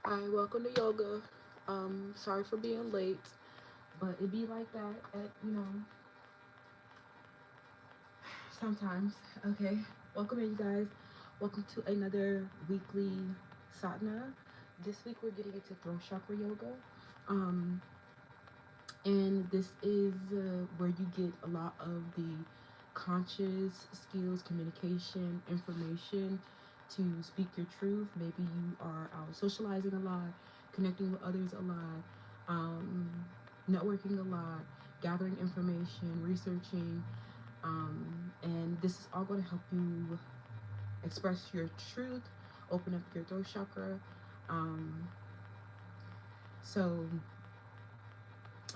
Hi, welcome to yoga. Sorry for being late, but it be like that at sometimes. Okay, welcome in, you guys. Welcome to another weekly sadhana. This week we're getting into throat chakra yoga, um, and this is where you get a lot of the conscious skills, communication, information to speak your truth. Maybe you are out socializing a lot, connecting with others a lot, um, networking a lot, gathering information, researching, and this is all going to help you express your truth, open up your throat chakra. Um, so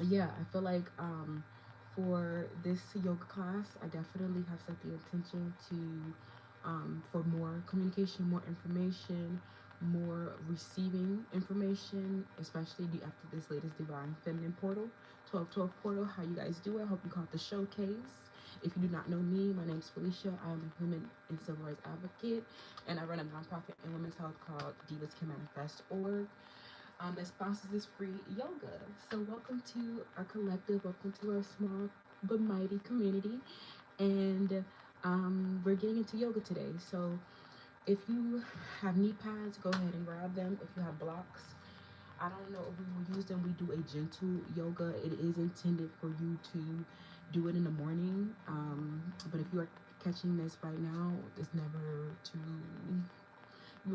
yeah, I feel like for this yoga class, I definitely have set the intention to for more communication, more information, more receiving information, especially after this latest Divine Feminine portal, 1212 portal. How you guys do it? I hope you caught the showcase. If you do not know me, my name is Felicia. I am a human and civil rights advocate, and I run a nonprofit in women's health called Divas Can Manifest org that sponsors this free yoga. So welcome to our collective, welcome to our small but mighty community. And we're getting into yoga today. So if you have knee pads, go ahead and grab them. If you have blocks, I don't know if we will use them. We do a gentle yoga. It is intended for you to do it in the morning. But if you are catching this right now, it's never too.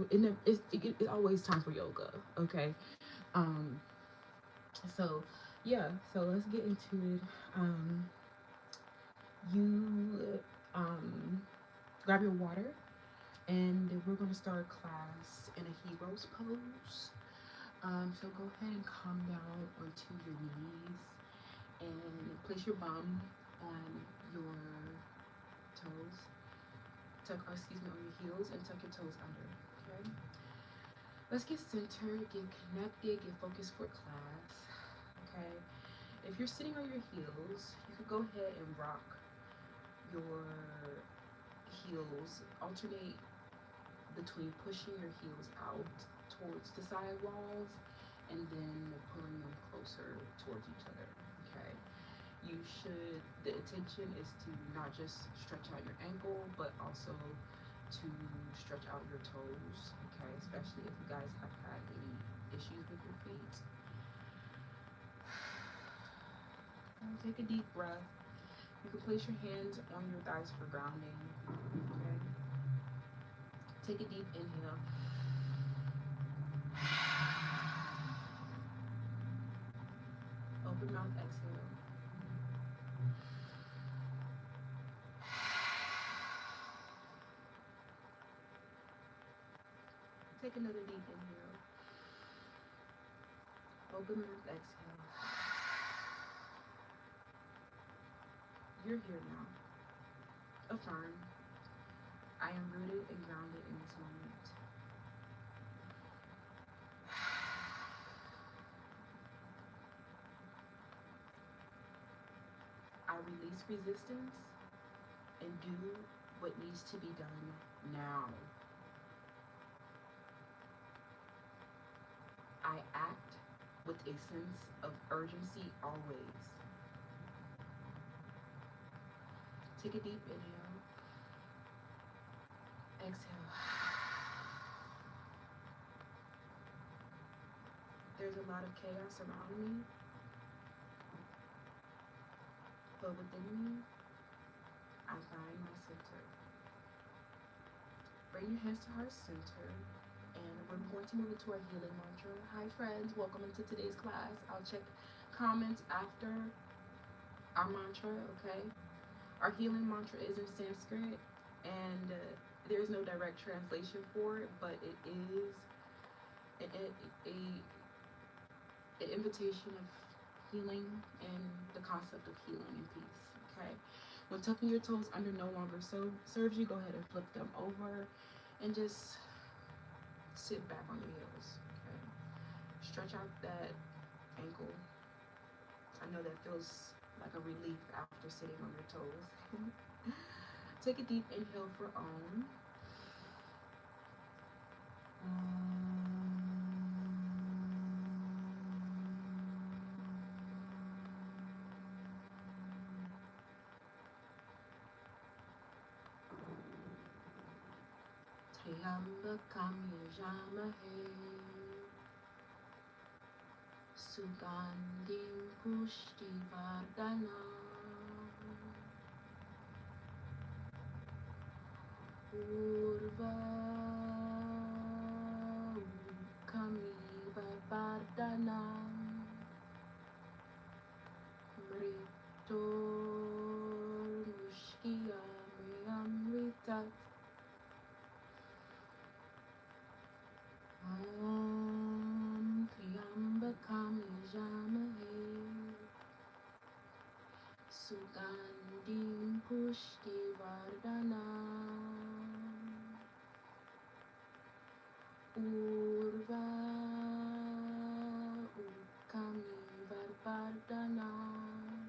It's always time for yoga. Okay. Um, so yeah, so let's get into it. You grab your water, and we're gonna start class in a hero's pose. So go ahead and come down onto your knees and place your bum on your toes. On your heels and tuck your toes under. Okay. Let's get centered, get connected, get focused for class. Okay. If you're sitting on your heels, you could go ahead and rock your heels, alternate between pushing your heels out towards the side walls and then pulling them closer towards each other. Okay. The intention is to not just stretch out your ankle, but also to stretch out your toes. Okay. Especially if you guys have had any issues with your feet. Take a deep breath. You can place your hands on your thighs for grounding. Okay. Take a deep inhale. Open mouth, exhale. Take another deep inhale. Open mouth, exhale. You're here now. Affirm. I am rooted and grounded in this moment. I release resistance and do what needs to be done now. I act with a sense of urgency always. Take a deep inhale. Exhale. There's a lot of chaos around me, but within me, I find my center. Bring your hands to heart center, and we're going to move into our healing mantra. Hi friends, welcome into today's class. I'll check comments after our mantra, okay? Our healing mantra is in Sanskrit, and there is no direct translation for it, but it is an invitation of healing and the concept of healing and peace, okay? When tucking your toes under no longer serves you, go ahead and flip them over and just sit back on your heels, okay? Stretch out that ankle. I know that feels like a relief after sitting on your toes. Take a deep inhale for Om. Triambakam Yajamahe Sugandhim Pushtivardhanam Urvakamiva Vardhanam Mritormushkiyamritat Om Triambakam Yajamahe Sugandhim Pushtivardhanam Urvakamiva Vardhanam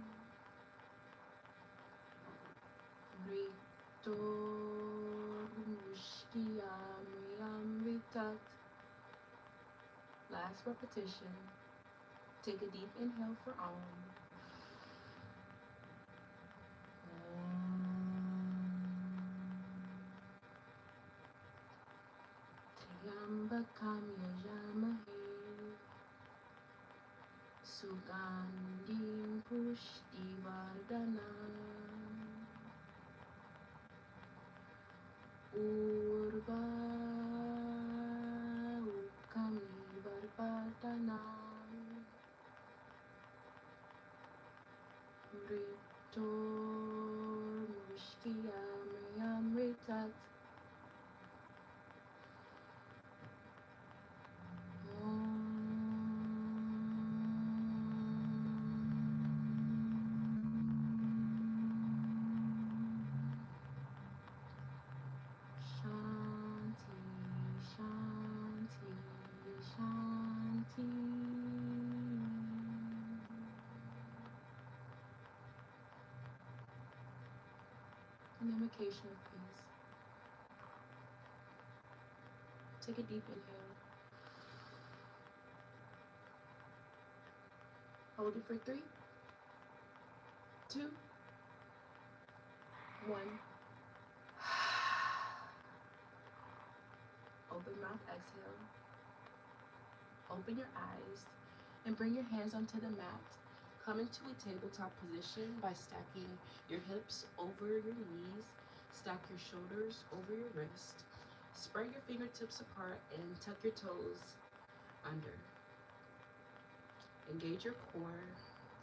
Mritormushkiyamritat. Last repetition. Take a deep inhale for Om. Triambakam Yajamahe Sugandhim Pushtivardhanam Urvakamiva Vardhanam Mritormushkiyamritat. Shanti, Shanti, Shanti. An invocation of peace. Take a deep inhale. Hold it for 3, 2, 1. Open mouth, exhale. Open your eyes and bring your hands onto the mat. Come into a tabletop position by stacking your hips over your knees. Stack your shoulders over your wrist. Spread your fingertips apart and tuck your toes under. Engage your core.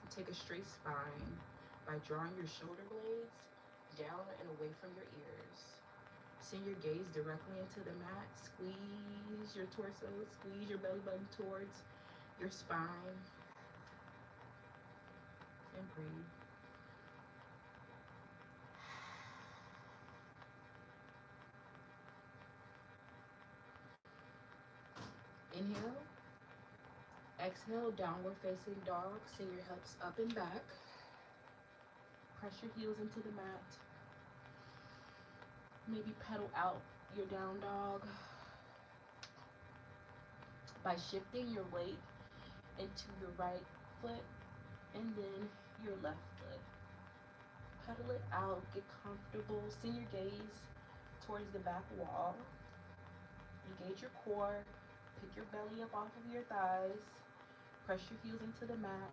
Take a straight spine by drawing your shoulder blades down and away from your ears. Send your gaze directly into the mat. Squeeze your torso, squeeze your belly button towards your spine. And breathe. Inhale. Exhale, downward facing dog. Send your hips up and back. Press your heels into the mat. Maybe pedal out your down dog by shifting your weight into your right foot and then your left foot. Pedal it out, get comfortable. Send your gaze towards the back wall. Engage your core. Pick your belly up off of your thighs. Press your heels into the mat.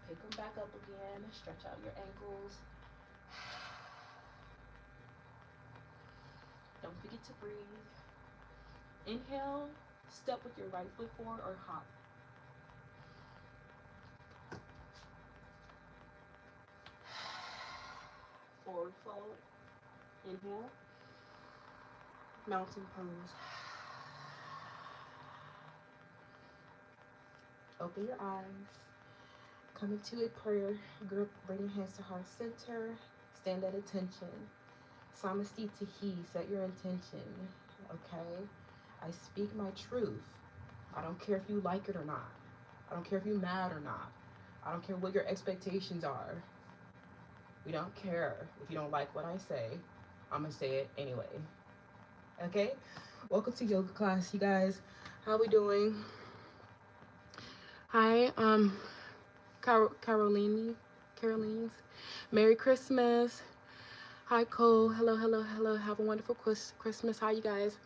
Pick them back up again. Stretch out your ankles. Don't forget to breathe. Inhale, step with your right foot forward or hop. Forward fold. Inhale. Mountain pose. Open your eyes. Come into a prayer. Grip, bring your hands to heart center. Stand at attention. Samasti Tahi, set your intention. Okay? I speak my truth. I don't care if you like it or not. I don't care if you're mad or not. I don't care what your expectations are. We don't care if you don't like what I say. I'm gonna say it anyway. Okay? Welcome to yoga class, you guys. How we doing? Hi, Carolines. Merry Christmas. Hi, Cole. Hello. Have a wonderful Christmas. How you guys?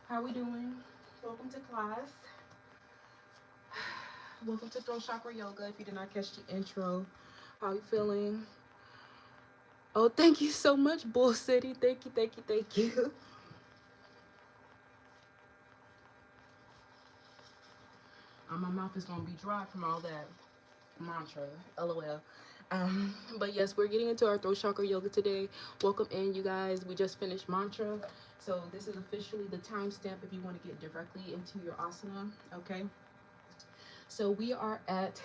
How we doing? Welcome to class. Welcome to Throat Chakra Yoga. If you did not catch the intro, how you feeling? Oh, thank you so much, Bull City. Thank you, thank you, thank you. My mouth is gonna be dry from all that mantra. LOL. But yes, we're getting into our throat chakra yoga today. Welcome in, you guys. We just finished mantra, so this is officially the timestamp if you want to get directly into your asana. Okay. So we are at.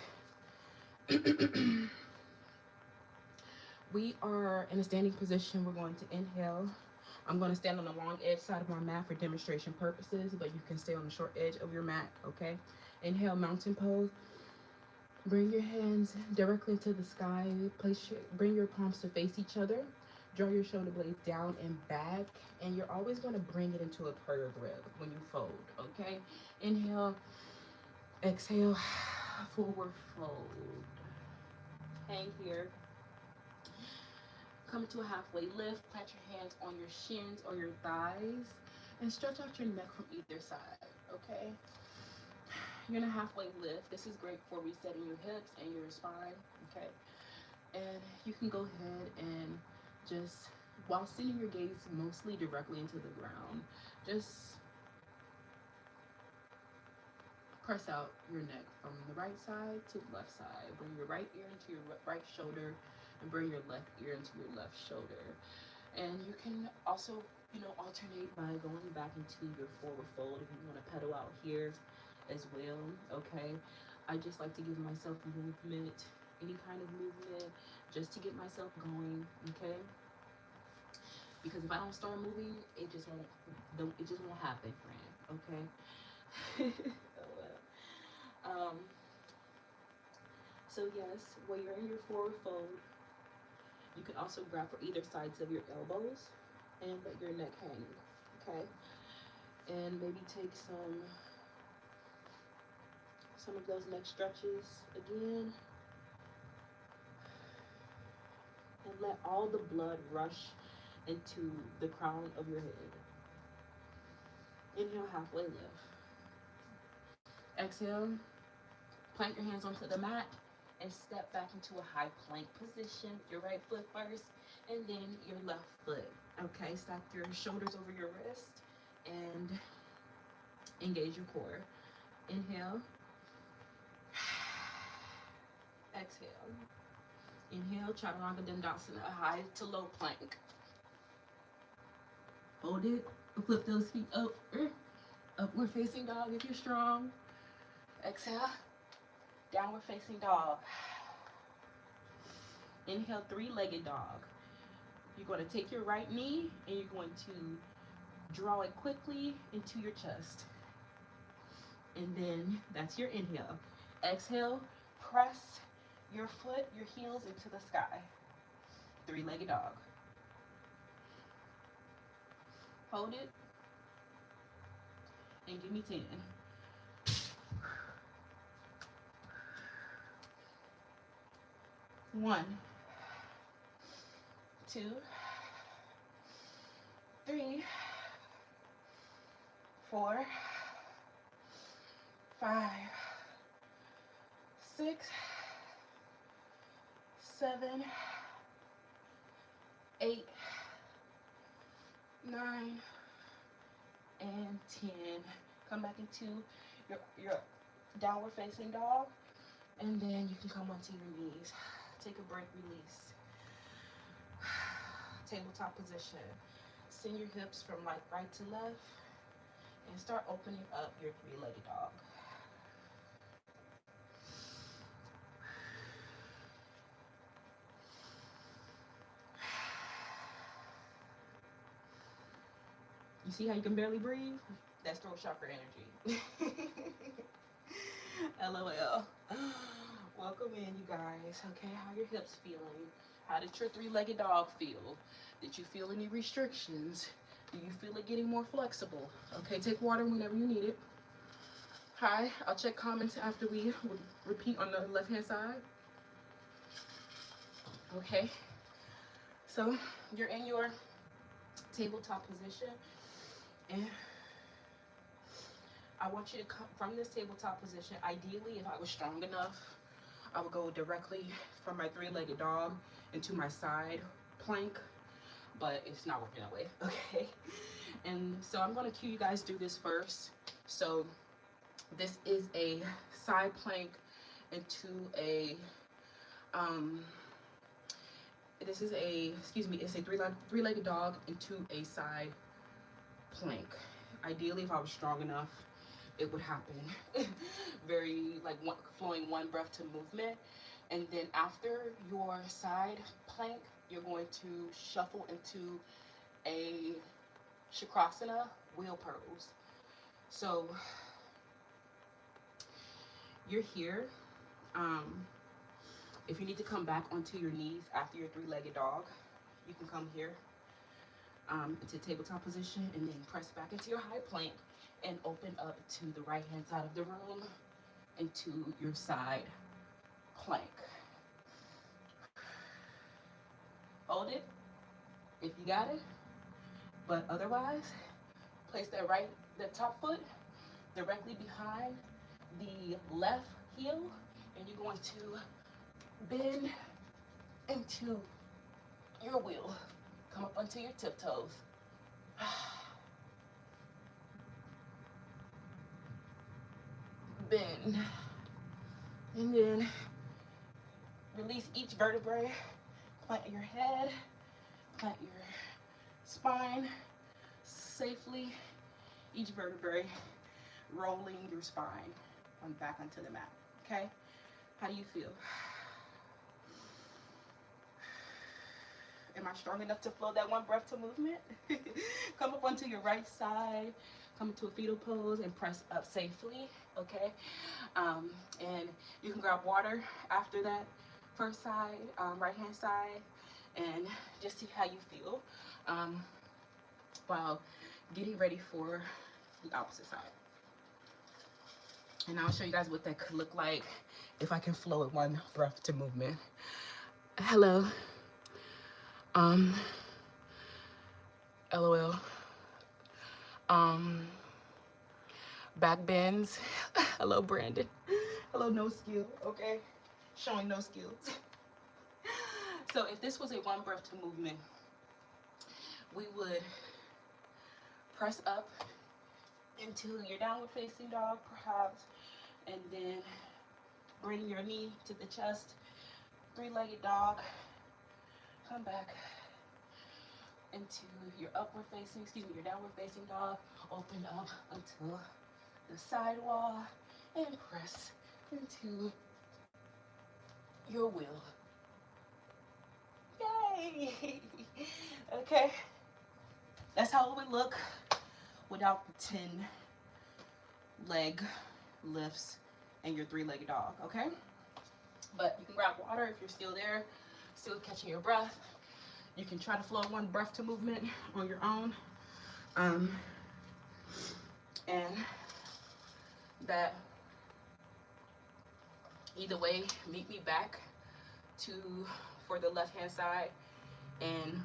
We are in a standing position. We're going to inhale. I'm going to stand on the long edge side of my mat for demonstration purposes, but you can stay on the short edge of your mat. Okay. Inhale, mountain pose. Bring your hands directly into the sky. Bring your palms to face each other. Draw your shoulder blades down and back. And you're always going to bring it into a prayer grip when you fold, okay? Inhale. Exhale. Forward fold. Hang here. Come to a halfway lift. Plant your hands on your shins or your thighs. And stretch out your neck from either side, okay? You're in a halfway lift. This is great for resetting your hips and your spine, okay? And you can go ahead and just, while sending your gaze mostly directly into the ground, just press out your neck from the right side to the left side. Bring your right ear into your right shoulder and bring your left ear into your left shoulder. And you can also, alternate by going back into your forward fold if you want to pedal out here as well, okay? I just like to give myself movement, any kind of movement, just to get myself going, okay? Because if I don't start moving, it just won't happen, friend, okay? So yes, while you're in your forward fold, you can also grab for either sides of your elbows and let your neck hang, okay? And maybe take some of those neck stretches again. And let all the blood rush into the crown of your head. Inhale, halfway lift. Exhale, plant your hands onto the mat and step back into a high plank position. Your right foot first and then your left foot. Okay, stack your shoulders over your wrist and engage your core. Inhale. Exhale. Inhale, Chaturanga Dandasana, high to low plank. Hold it. Flip those feet up. Upward facing dog if you're strong. Exhale. Downward facing dog. Inhale, three-legged dog. You're going to take your right knee and you're going to draw it quickly into your chest. And then that's your inhale. Exhale, press your foot, your heels into the sky. Three-legged dog. Hold it. And give me 10. One, 2, 3, 4, 5, 6, 7, 8, 9, and 10. Come back into your downward facing dog, and then you can come onto your knees. Take a break, release. Tabletop position. Send your hips from right to left and start opening up your three-legged dog. You see how you can barely breathe? That's throat chakra energy. LOL. Welcome in, you guys. Okay, how your hips feeling? How did your three-legged dog feel? Did you feel any restrictions? Do you feel it getting more flexible? Okay, take water whenever you need it. Hi, I'll check comments after we repeat on the left-hand side. Okay, so you're in your tabletop position and I want you to come from this tabletop position. Ideally, if I was strong enough, I would go directly from my three-legged dog into my side plank, but it's not working that way, okay? And so I'm gonna cue you guys through this first. So this is a side plank into a, it's a three-legged dog into a side plank. Ideally, if I was strong enough, it would happen very like flowing one breath to movement. And then after your side plank, you're going to shuffle into a Chakrasana wheel pose. So you're here. If you need to come back onto your knees after your three-legged dog, you can come here into tabletop position and then press back into your high plank and open up to the right hand side of the room into your side plank. Hold it if you got it, but otherwise place that top foot directly behind the left heel, and you're going to bend into your wheel. Come up onto your tiptoes. Bend. And then release each vertebrae. Plant your head, plant your spine safely. Each vertebrae rolling your spine on back onto the mat. Okay? How do you feel? Am I strong enough to flow that one breath to movement? Come up onto your right side, come into a fetal pose and press up safely, okay? And you can grab water after that first side, right hand side, and just see how you feel while getting ready for the opposite side. And I'll show you guys what that could look like if I can flow it one breath to movement. Hello. LOL. Back bends. Hello, Brandon. Hello, no skill, okay? Showing no skills. So if this was a one breath to movement, we would press up into your downward facing dog, perhaps, and then bring your knee to the chest, three-legged dog, come back into your your downward facing dog, open up until the side wall, and press into your wheel. Yay! Okay, that's how it would look without the 10 leg lifts and your three-legged dog, okay? But you can grab water if you're still there, still catching your breath. You can try to flow one breath to movement on your own. And that either way, meet me back for the left hand side in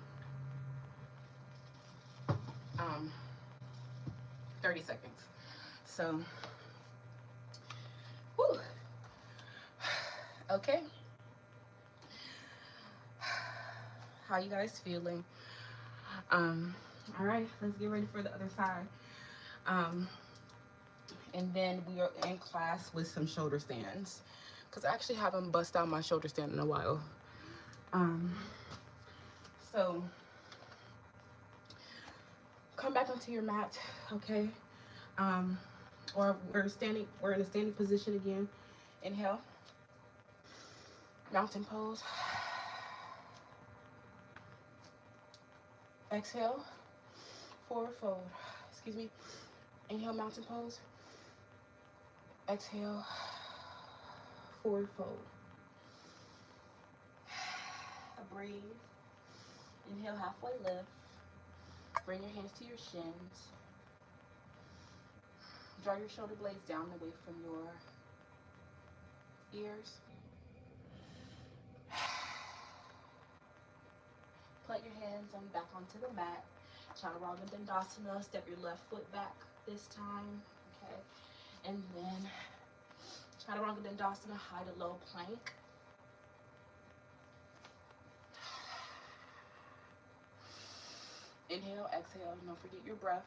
30 seconds. So, whew. Okay. How you guys feeling? All right, let's get ready for the other side. And then we are in class with some shoulder stands, because I actually haven't bust out my shoulder stand in a while. So come back onto your mat, okay? Or we're in a standing position again. Inhale, mountain pose. Exhale, forward fold. Excuse me. Inhale, mountain pose. Exhale, forward fold. Breathe. Inhale, halfway lift. Bring your hands to your shins. Draw your shoulder blades down away from your ears. Put your hands back onto the mat. Chaturanga Dandasana. Step your left foot back this time. Okay. And then Chaturanga Dandasana, high to low plank. Inhale, exhale, don't forget your breath.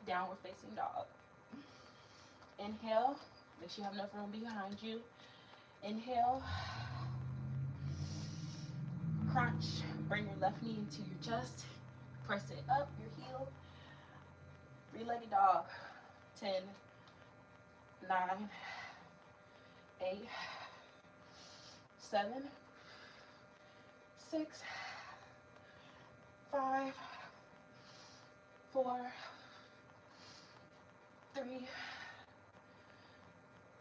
Downward facing dog. Inhale, make sure you have enough room behind you. Inhale, crunch, bring your left knee into your chest, press it up, your heel. Three-legged dog. 10, 9, 8, 7, 6, 5, 4, 3,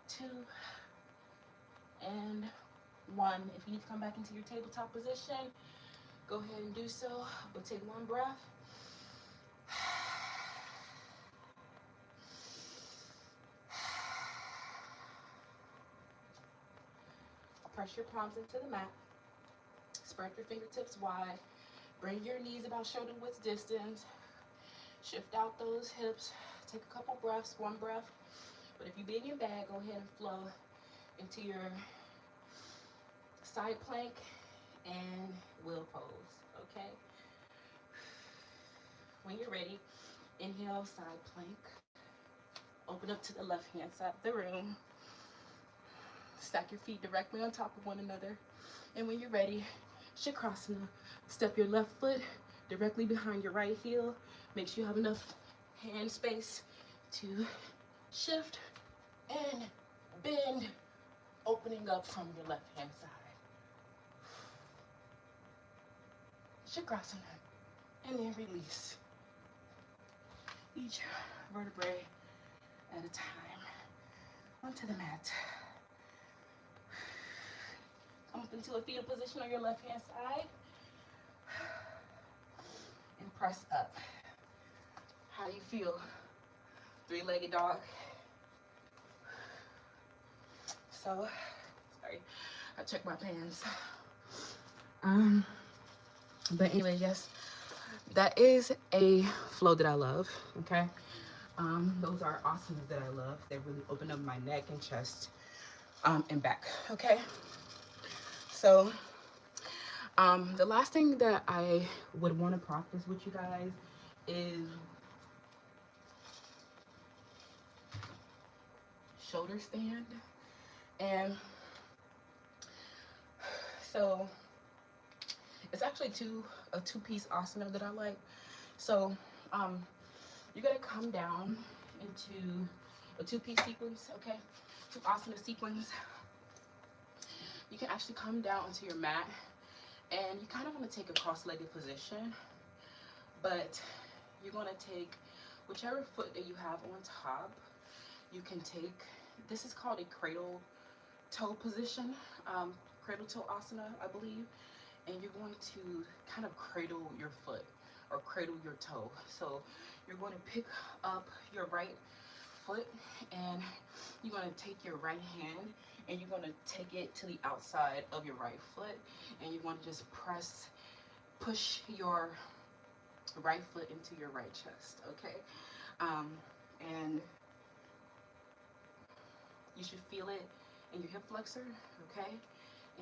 2, and 1. If you need to come back into your tabletop position, go ahead and do so, but take one breath. Press your palms into the mat. Spread your fingertips wide. Bring your knees about shoulder width distance. Shift out those hips. Take a couple breaths, one breath. But if you're being in bed, go ahead and flow into your side plank and wheel pose, okay? When you're ready, inhale, side plank. Open up to the left-hand side of the room. Stack your feet directly on top of one another. And when you're ready, Chakrasana. Step your left foot directly behind your right heel. Make sure you have enough hand space to shift and bend, opening up from your left-hand side. Chakrasana. And then release. Each vertebrae at a time onto the mat. Come up into a fetal position on your left-hand side. And press up. How do you feel? Three-legged dog. So, sorry, I checked my pants. But anyway, yes, that is a flow that I love, okay? Those are asanas that I love. They really open up my neck and chest and back, okay? So, the last thing that I would want to practice with you guys is shoulder stand. And so it's actually a two-piece asana that I like. So you're gonna come down into a two-piece sequence, okay? Two asana sequence. You can actually come down onto your mat, and you kind of want to take a cross-legged position, but you're going to take whichever foot that you have on top. You can take, this is called a cradle toe position, cradle toe asana, I believe, and you're going to kind of cradle your foot or cradle your toe. So you're going to pick up your right foot, and you're going to take your right hand and you're going to take it to the outside of your right foot, and you want to just push your right foot into your right chest, okay? And you should feel it in your hip flexor, okay?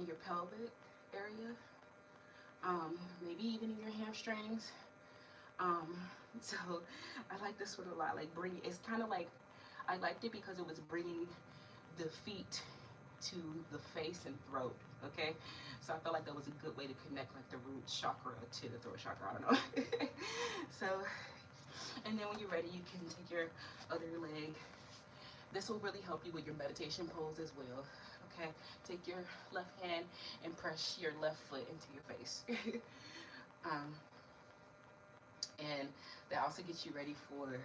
In your pelvic area, maybe even in your hamstrings. So I like this one a lot. Like it's kind of like, I liked it because it was bringing the feet to the face and throat, okay? So I felt like that was a good way to connect like the root chakra to the throat chakra, I don't know. So, and then when you're ready, you can take your other leg. This will really help you with your meditation pose as well, okay? Take your left hand and press your left foot into your face. And that also gets you ready for,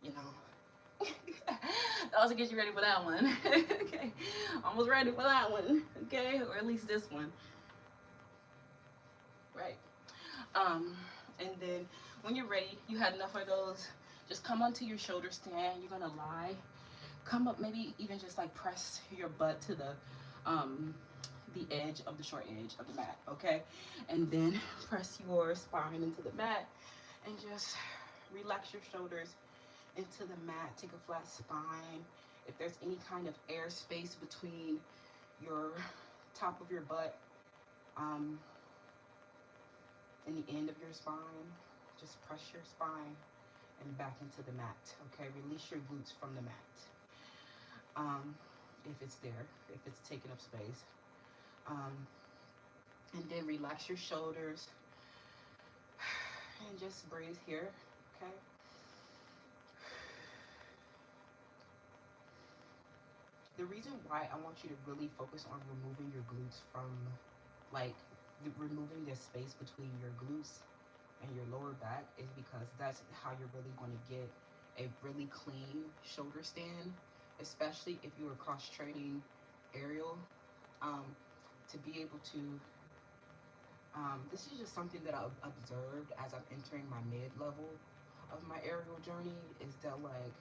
you know, that also gets you ready for that one. Okay, almost ready for that one, okay, or at least this one, right? And then when you're ready, you had enough of those, just come onto your shoulder stand. You're gonna lie, come up, maybe even just like press your butt to the edge of the short edge of the mat, okay? And then press your spine into the mat and just Relax your shoulders into the mat. Take a flat spine. If there's any kind of air space between your top of your butt and the end of your spine, just press your spine and back into the mat. Okay, release your glutes from the mat. If it's there, if it's taking up space. And then relax your shoulders and just breathe here. Okay. The reason why I want you to really focus on removing your glutes from, like, removing the space between your glutes and your lower back is because that's how you're really going to get a really clean shoulder stand, especially if you are cross training aerial, to be able to, this is just something that I've observed as I'm entering my mid-level of my aerial journey, is that, like,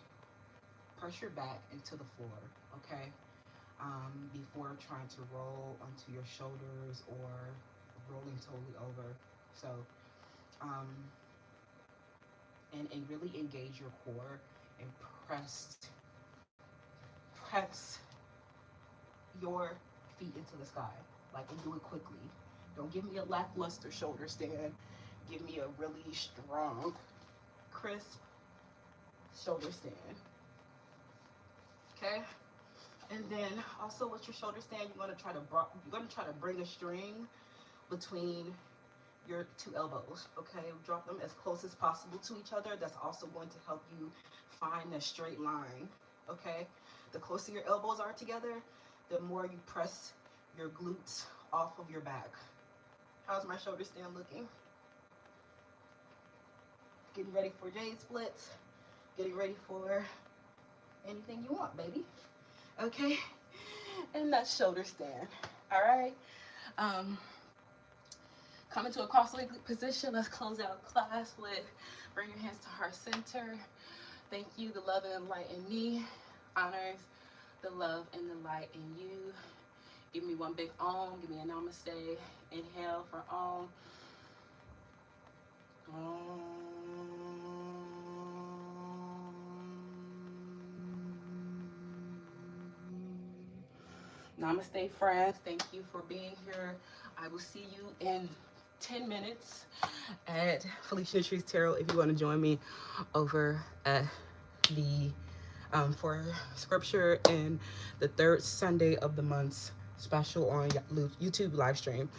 press your back into the floor, okay? Before trying to roll onto your shoulders or rolling totally over. So, and really engage your core and press your feet into the sky, like, and do it quickly. Don't give me a lackluster shoulder stand. Give me a really strong, crisp shoulder stand. Okay, and then also with your shoulder stand, you're gonna try to bring a string between your two elbows. Okay, drop them as close as possible to each other. That's also going to help you find a straight line. Okay, the closer your elbows are together, the more you press your glutes off of your back. How's my shoulder stand looking? Getting ready for J splits. Getting ready for anything you want, baby. Okay, and that's shoulder stand. All right. Come into a cross-legged position. Let's close out class with bring your hands to heart center. Thank you. The love and light in me honors the love and the light in you. Give me one big Om. Give me a namaste. Inhale for Om. Om. Namaste, friends. Thank you for being here. I will see you in 10 minutes at Felicia Nutrice Tarot if you want to join me over at the for scripture and the third Sunday of the month special on YouTube live stream.